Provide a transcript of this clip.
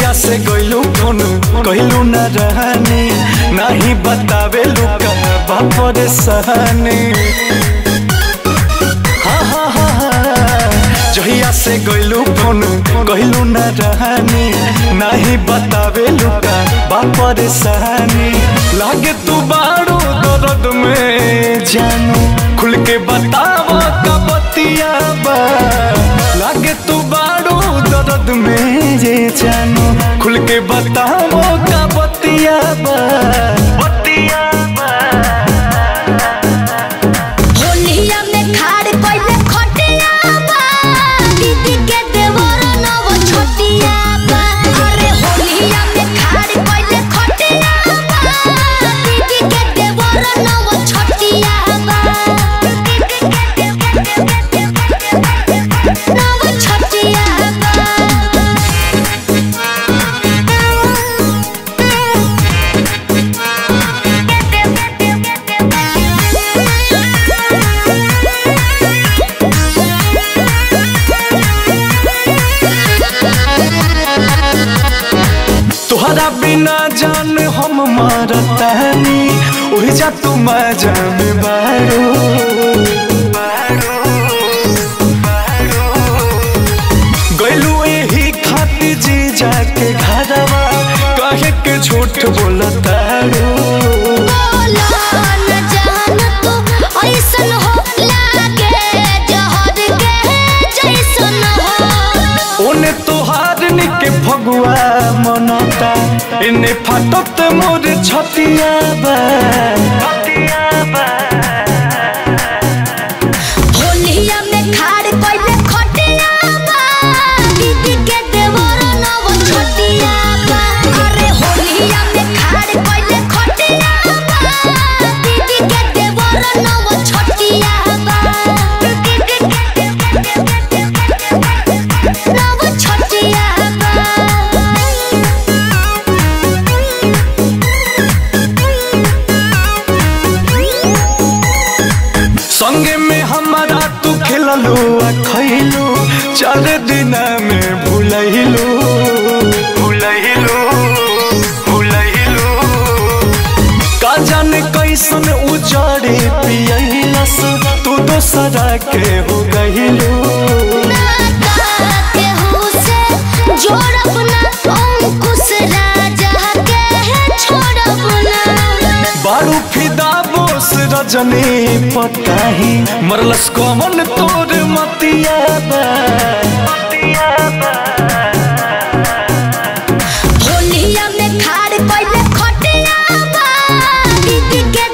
जहिया से गइलू फोन कहलू न रहनी नहीं बतावे लुका बापर सहनी जहिया से गइलू फोन कहलू न रहनी नहीं बतावे लुका बापर सहनी लागे तू बारू दर्द में जानू खुल के बतावा का बतिया बा लागे तू बारू दर्द में जे जानू खुल के बतावो का बतिया बा बतिया बा होलिया में खाड़ कोइले खटिया बा दीदी के देवर नव छोटिया बा अरे होलिया में खाड़ कोइले खटिया बा दीदी के देवर नव छोटिया बा नव छोटिया तुहरा बिना जान हम मरतानी उही जा तू जान बारो गइलू यही खाती जी जाके घरवा कहे के झूठ बोलतारो ओने तोहार निके फगुआ मनता इन्हें फाटत मोर छतिया बा होलिया में खाड़ कोइले खटिया बा दीदी के देवर नव छोटिया बा अरे होलिया में खाड़ कोइले खटिया बा दीदी के देवर नव छोटिया बा नव छोटिया संगे में हमारा तू खेललू आ खैलू 4 दिन में भूलैलू का जाने कैसन उजड़े पियलस तू दोसरा के हो गइलू बारू फिदा बोस रजनी पताही मरलस कमन तोर मतिया बा होलिया में खाड़ कोइले खटिया बा दीदी के